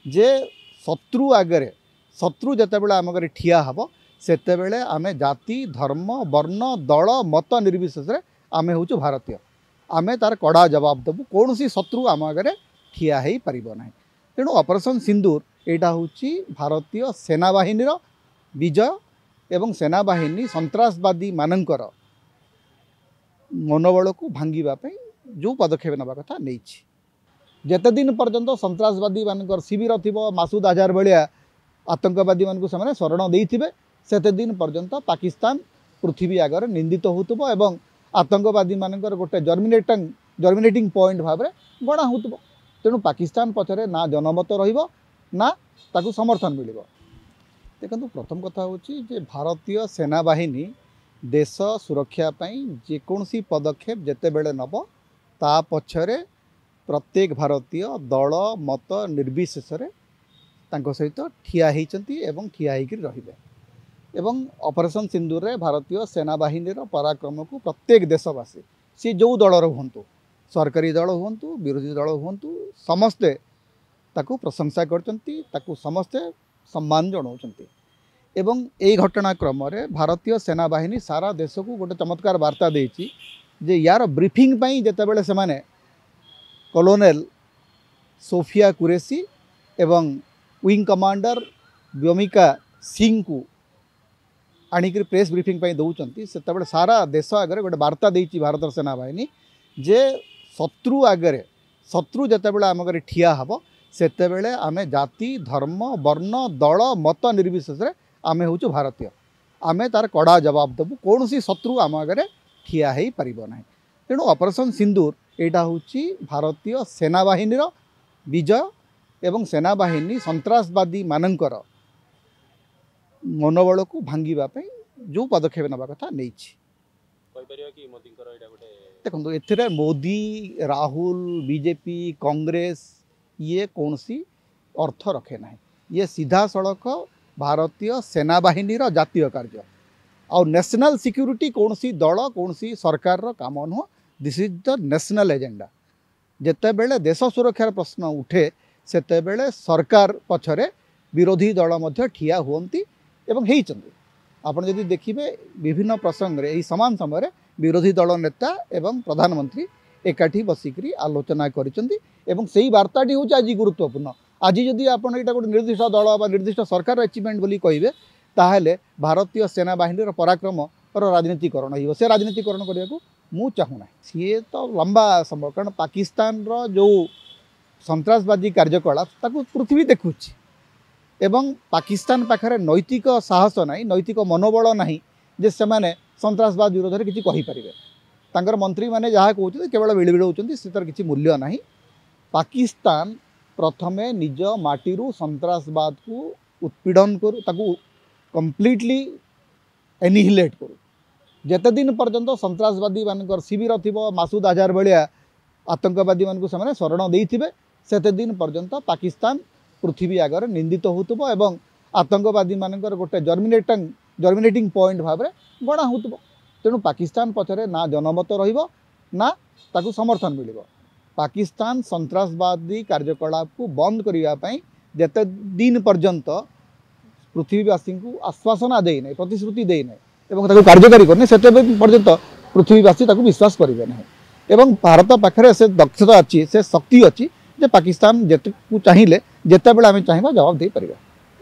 जे शत्रु आगे शत्रु जितेबाला आम घरे ठिया हम सेतेबेले आमे जाति धर्म वर्ण दल मत निर्विशेष आम हूँ भारतीय आमे तार कड़ा जवाब देबू कौन सी शत्रु आम आगे ठिया हो पारना तेणु ऑपरेशन सिंदूर यहाँ हूँ भारतीय सेनाबाहिनी विजय एवं सेनाबाहिनी सन्त्रासवादी मानकर मनोबल को भांगापी जो पदक्षेप नवा कथा नहीं जेते दिन पर्यंत सन्त्रासवादी मानकर शिविर थी मासूद अजहर भाया आतंकवादी मानक से शरण देते सेते दिन पर्यंत पाकिस्तान पृथ्वी आगे निंदित होतुबो एवं आतंकवादी मानकर गोटे जर्मिनेटिंग पॉइंट भाव गणा होतुबो तेणु पाकिस्तान पछरे ना जनमत रहिबो ना ताकू समर्थन मिलिबो। देखो प्रथम कथा हूँ जे भारतीय सेनाबाहिनी देश सुरक्षा पाई जेकोसी पदक्षेप जेते बेले नब ता पछरे प्रत्येक भारतीय दल मत निर्विशेष सहित ठिया होती एवं ठिया होकर रहिबे एवं ऑपरेशन सिंदूर रे भारतीय सेनाबाहिनी पराक्रम को प्रत्येक देशवासी सी जो दलर हूँ सरकारी दल हूँ विरोधी दल हूँ समस्ते ताकू प्रशंसा करचंती ताकू समस्ते सम्मान जनाउछंती एवं यही घटनाक्रम भारतीय सेनाबाहिनी सारा देश को गोटे चमत्कार वार्ता देछि जे यार ब्रीफिंग पाई जेतेबेले से माने कलोनेल सोफिया कुरेशी एवं विंग कमांडर व्योमिका सिंह को आणिक प्रेस ब्रीफिंग पाई दौरान से सारा देश आगे गोटे वार्ता देछि भारत सेनाबाहिनी जे शत्रु आगे शत्रु जितेबाला आम घरे ठिया हम सेतेबेले आमे जाति धर्म वर्ण दल मत निर्विशेष आमे हूँ भारतीय आमे तार कड़ा जवाब देबू कौन सी शत्रु आम आगे ठिया हो पारना तेणु ऑपरेशन सिंदूर यहाँ हूँ भारतीय सेनाबाहिनी विजय एवं सेनाबाहिनी सन्त्रासवादी मानकर मनोबल को भांगापी जो पदक्षेप नवा कथा नहीं देखो ए मोदी राहुल बीजेपी कांग्रेस ये कौन सी अर्थ रखे ना ये सीधा सड़क भारतीय सेनाबाहिनी जातीय कार्य और नेशनल सिक्यूरिटी कौन सी दल कौन सी सरकार काम नुह this is the national agenda जिते बेले देश सुरक्षार प्रश्न उठे सेते बेले सरकार पछरे विरोधी दल मध्य ठिया हुअंती एवं हेइचंती आपण जदि देखिबे विभिन्न प्रसंग रे एही समान समय विरोधी दल नेता एवं प्रधानमंत्री एकाठी बसिकरी आलोचना करिसंती एवं सेही वार्ताटी होची आज गुरुत्वपूर्ण आज जदि आपण एटा गोटे निर्दिष्ट दल बा निर्दिष्ट सरकार अचिवमेंट बोली कहिबे ताहेले भारतीय सेनाबाहिनी पराक्रम राजनीतिकरण हो से राजनीतिकरण करने को मु चाहूना सी तो लंबा समय कारण पाकिस्तान रो जो सन्त्रासवादी कार्यकलाप ताकू पृथ्वी देखुची एवं पाकिस्तान पाखरे नैतिक साहस नहीं नैतिक मनोबल नहीं जे से माने सन्त्रासवाद विरोध में किसी कहींपारे तांकर मंत्री माने जहाँ कहते केवल बिड़बिड़ाऊँ से तार किसी मूल्य नहीं पाकिस्तान प्रथमे निज माटीरू सन्त्रासवाद को उत्पीड़न करू ताकू कंप्लीटली एनिहिलेट करू जेते दिन पर्यंत सन्त्रासवादी मानकर शिविर थी मासूद अजहर भाया आतंकवादी मानक से शरण देते सेते दिन पर्यंत पाकिस्तान पृथ्वी आगे निंदित होतुबो एवं आतंकवादी मानकर गोटे जर्मिनेटिंग पॉइंट भाव गणा होतुबो तेणु पाकिस्तान पछरे ना जनमत रहिबो ना ताकू समर्थन मिलिबो पाकिस्तान सन्त्रासवादी कार्यकलाप को बंद करने जेते दिन पर्यंत पृथ्वीवासी को आश्वासना देना प्रतिश्रुति देना एवं कार्यकारी करने से पर्यंत पृथ्वीवासी विश्वास करेंगे ना एवं भारत पाखे से दक्षता अच्छी से शक्ति अच्छी जे पाकिस्तान जेते को चाहिए जेते बेले आम चाहिए जवाब दे पारिबा।